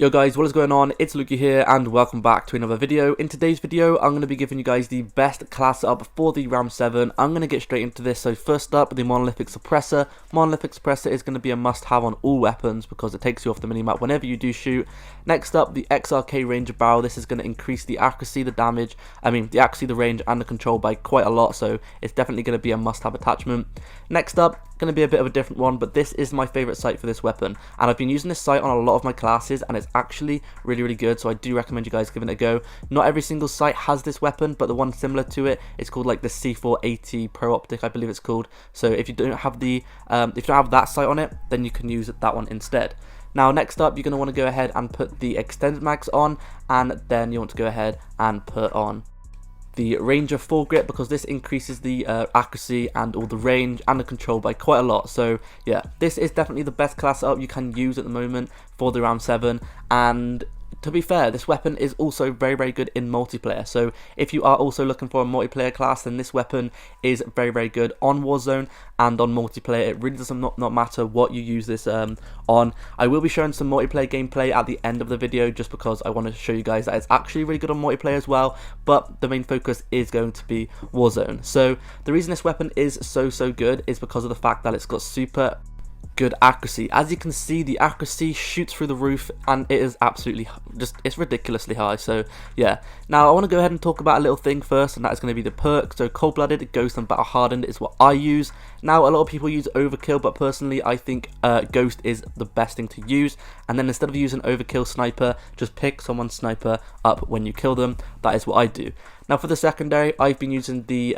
Yo guys, what is going on? It's Lukey here and welcome back to another video. In today's video, I'm going to be giving you guys the best class setup for the RAM-7. I'm going to get straight into this. So first up, the monolithic suppressor. Monolithic suppressor is going to be a must-have on all weapons because it takes you off the minimap whenever you do shoot. Next up, the XRK Ranger barrel. This is going to increase the accuracy, the range and the control by quite a lot, so it's definitely going to be a must-have attachment. Next up, going to be a bit of a different one, but this is my favorite sight for this weapon, and I've been using this sight on a lot of my classes and it's actually really good, so I do recommend you guys giving it a go. Not every single sight has this weapon, but the one similar to it is called like the C480 Pro Optic, I believe it's called. So if you don't have the that sight on it, then you can use that one instead. Now next up, you're going to want to go ahead and put the extended mags on, and then you want to go ahead and put on the Ranger foregrip because this increases the accuracy and all the range and the control by quite a lot. So yeah, this is definitely the best class setup you can use at the moment for the RAM-7, and to be fair, this weapon is also very good in multiplayer. So if you are also looking for a multiplayer class, then this weapon is very good on Warzone and on multiplayer. It really does not matter what you use this on. I will be showing some multiplayer gameplay at the end of the video just because I want to show you guys that it's actually really good on multiplayer as well, but the main focus is going to be Warzone. So the reason this weapon is so good is because of the fact that it's got super good accuracy. As you can see, the accuracy shoots through the roof and it is absolutely it's ridiculously high. So yeah, now I want to go ahead and talk about a little thing first, and that is going to be the perk. So cold-blooded, ghost and battle hardened is what I use. Now a lot of people use overkill, but personally I think ghost is the best thing to use, and then instead of using overkill sniper, just pick someone's sniper up when you kill them. That is what I do. Now for the secondary, I've been using the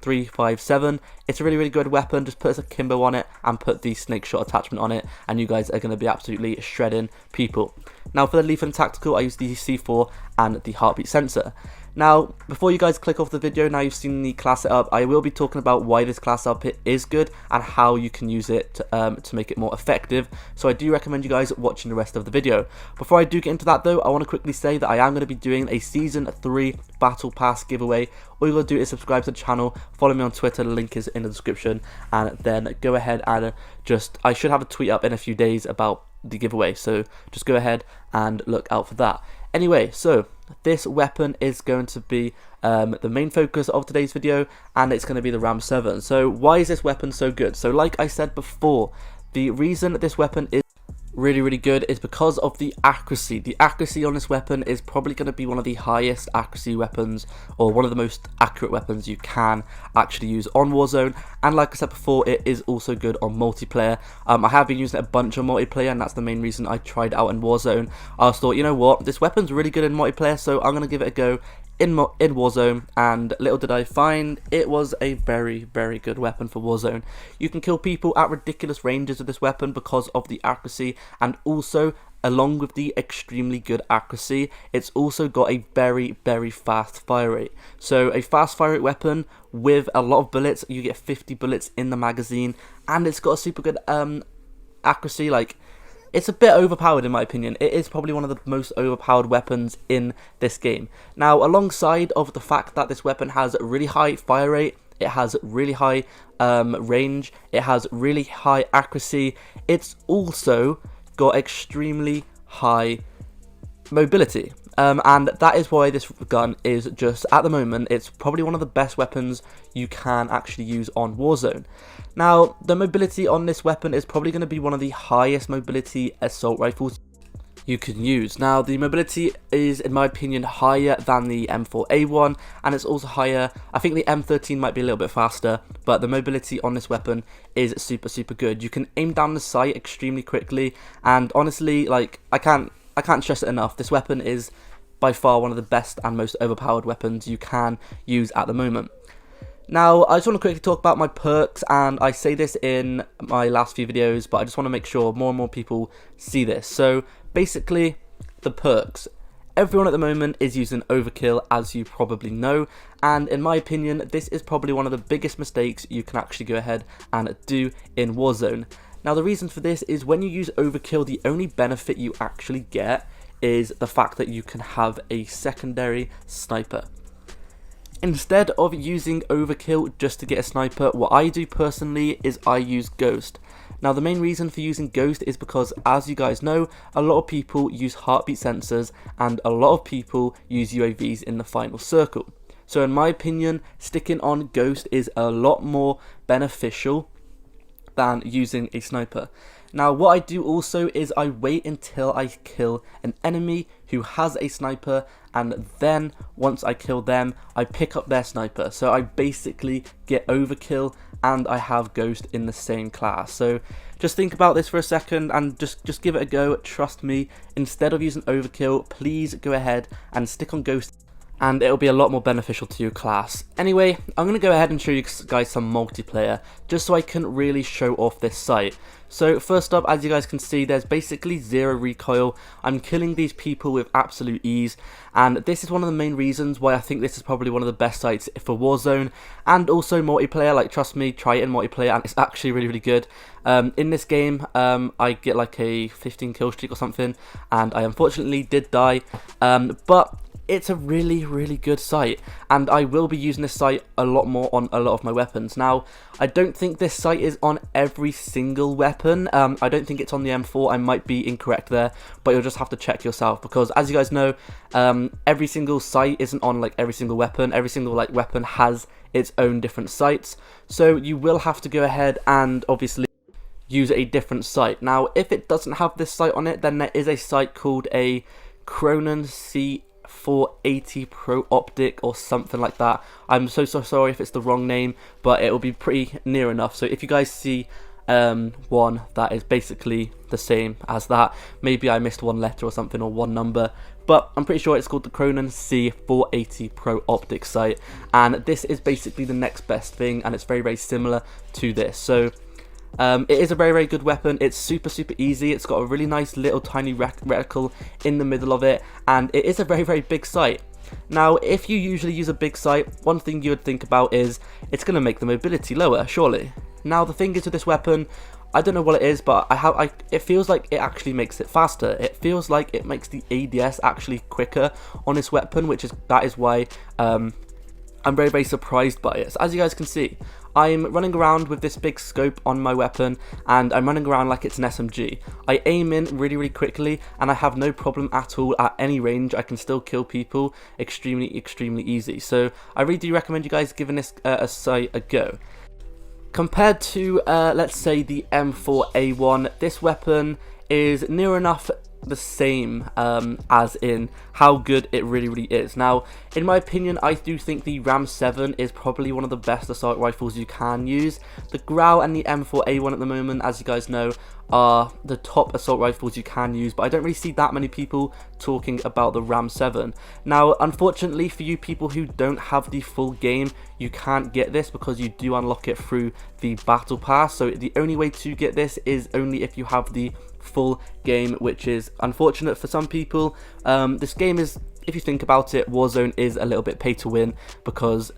357. It's a really good weapon. Just put a Kimbo on it and put the snake shot attachment on it, and you guys are going to be absolutely shredding people. Now for the lethal and tactical, I use the C4 and the heartbeat sensor. Now, before you guys click off the video, now you've seen the class setup, I will be talking about why this class setup is good and how you can use it to make it more effective. So I do recommend you guys watching the rest of the video. Before I do get into that though, I want to quickly say that I am going to be doing a Season 3 Battle Pass giveaway. All you got to do is subscribe to the channel, follow me on Twitter, the link is in the description, and then go ahead and I should have a tweet up in a few days about the giveaway, so just go ahead and look out for that. Anyway, so this weapon is going to be the main focus of today's video, and it's going to be the RAM-7. So why is this weapon so good? So like I said before, the reason this weapon is really good is because of the accuracy. The accuracy on this weapon is probably going to be one of the highest accuracy weapons, or one of the most accurate weapons you can actually use on Warzone. And like I said before, it is also good on multiplayer. I have been using it a bunch on multiplayer, and that's the main reason I tried it out in Warzone. I just thought, you know what, this weapon's really good in multiplayer, so I'm going to give it a go in Warzone, and little did I find it was a very good weapon for Warzone. You can kill people at ridiculous ranges with this weapon because of the accuracy, and also along with the extremely good accuracy, it's also got a very fast fire rate. So a fast fire rate weapon with a lot of bullets, you get 50 bullets in the magazine, and it's got a super good accuracy. Like, it's a bit overpowered in my opinion. It is probably one of the most overpowered weapons in this game. Now, alongside of the fact that this weapon has really high fire rate, it has really high range, it has really high accuracy, it's also got extremely high mobility. And that is why this gun is just, at the moment, it's probably one of the best weapons you can actually use on Warzone. Now, the mobility on this weapon is probably going to be one of the highest mobility assault rifles you can use. Now, the mobility is, in my opinion, higher than the M4A1, and it's also higher. I think the M13 might be a little bit faster, but the mobility on this weapon is super good. You can aim down the sight extremely quickly, and honestly, like, I can't stress it enough. This weapon is by far one of the best and most overpowered weapons you can use at the moment. Now, I just want to quickly talk about my perks, and I say this in my last few videos, but I just want to make sure more and more people see this. So basically, the perks. Everyone at the moment is using overkill, as you probably know, and in my opinion, this is probably one of the biggest mistakes you can actually go ahead and do in Warzone. Now, the reason for this is when you use overkill, the only benefit you actually get is the fact that you can have a secondary sniper. Instead of using overkill just to get a sniper, what I do personally is I use ghost. Now the main reason for using Ghost is because, as you guys know, a lot of people use heartbeat sensors and a lot of people use UAVs in the final circle. So in my opinion, sticking on Ghost is a lot more beneficial than using a sniper. Now what I do also is I wait until I kill an enemy who has a sniper, and then once I kill them I pick up their sniper. So I basically get overkill and I have Ghost in the same class. So just think about this for a second and just give it a go. Trust me, instead of using overkill, please go ahead and stick on Ghost, and it'll be a lot more beneficial to your class. Anyway, I'm going to go ahead and show you guys some multiplayer, just so I can really show off this site. So first up, as you guys can see, there's basically 0 recoil. I'm killing these people with absolute ease, and this is one of the main reasons why I think this is probably one of the best sites for Warzone, and also multiplayer. Like, trust me, try it in multiplayer, and it's actually really, really good. In this game, I get like a 15 kill streak or something, and I unfortunately did die, but it's a really, really good site, and I will be using this site a lot more on a lot of my weapons. Now, I don't think this site is on every single weapon. I don't think it's on the M4. I might be incorrect there, but you'll just have to check yourself, because as you guys know, every single site isn't on like every single weapon. Every single like weapon has its own different sites, so you will have to go ahead and obviously use a different site. Now, if it doesn't have this site on it, then there is a site called a Cronin C480 Pro Optic or something like that. I'm so sorry if it's the wrong name, but it will be pretty near enough. So if you guys see one that is basically the same as that, maybe I missed one letter or something, or one number, but I'm pretty sure it's called the Cronin C480 Pro Optic site, and this is basically the next best thing, and it's very, very similar to this. So it is a very, very good weapon. It's super, super easy. It's got a really nice little tiny reticle in the middle of it, and it is a very, very big sight. Now, if you usually use a big sight, one thing you would think about is it's going to make the mobility lower, surely. Now, the thing is with this weapon, I don't know what it is, but it feels like it actually makes it faster. It feels like it makes the ADS actually quicker on this weapon, that is why I'm very, very surprised by it. So as you guys can see, I'm running around with this big scope on my weapon, and I'm running around like it's an SMG. I aim in really, really quickly, and I have no problem at all at any range. I can still kill people extremely, extremely easy. So I really do recommend you guys giving this site a go. Compared to, let's say, the M4A1, this weapon is near enough the same, as in how good it really, really is. Now, in my opinion, I do think the RAM-7 is probably one of the best assault rifles you can use. The Grau and the M4A1 at the moment, as you guys know, are the top assault rifles you can use, but I don't really see that many people talking about the RAM-7. Now, unfortunately for you people who don't have the full game, you can't get this because you do unlock it through the battle pass. So the only way to get this is only if you have the full game, which is unfortunate for some people. This game is, if you think about it, Warzone is a little bit pay to win, because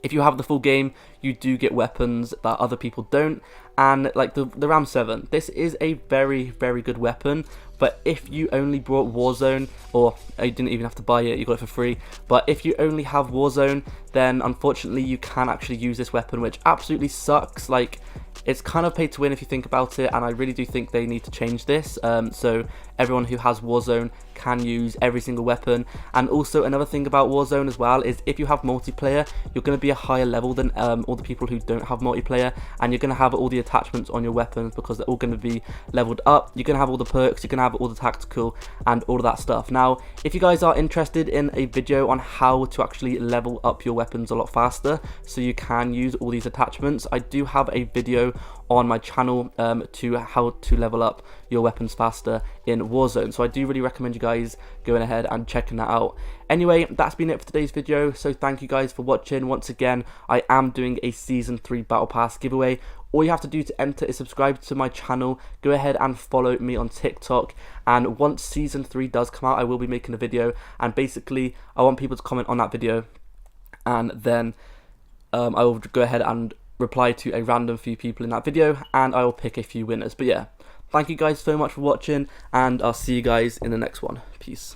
if you have the full game, you do get weapons that other people don't. And like the RAM-7, this is a very, very good weapon, but if you only brought Warzone, or you didn't even have to buy it, you got it for free, but if you only have Warzone, then unfortunately you can actually use this weapon, which absolutely sucks. Like, it's kind of pay to win if you think about it, and I really do think they need to change this, so everyone who has Warzone can use every single weapon. And also another thing about Warzone as well is if you have multiplayer, you're going to be a higher level than all the people who don't have multiplayer, and you're going to have all the attachments on your weapons because they're all going to be leveled up. You're going to have all the perks, you're going to have all the tactical and all of that stuff. Now, if you guys are interested in a video on how to actually level up your weapons a lot faster so you can use all these attachments, I do have a video on my channel to how to level up your weapons faster in Warzone, so I do really recommend you guys going ahead and checking that out. Anyway, that's been it for today's video, so thank you guys for watching. Once again, I am doing a Season 3 Battle Pass giveaway. All you have to do to enter is subscribe to my channel, go ahead and follow me on TikTok, and once Season 3 does come out, I will be making a video, and basically I want people to comment on that video, and then I will go ahead and reply to a random few people in that video, and I will pick a few winners. But yeah, thank you guys so much for watching, and I'll see you guys in the next one. Peace.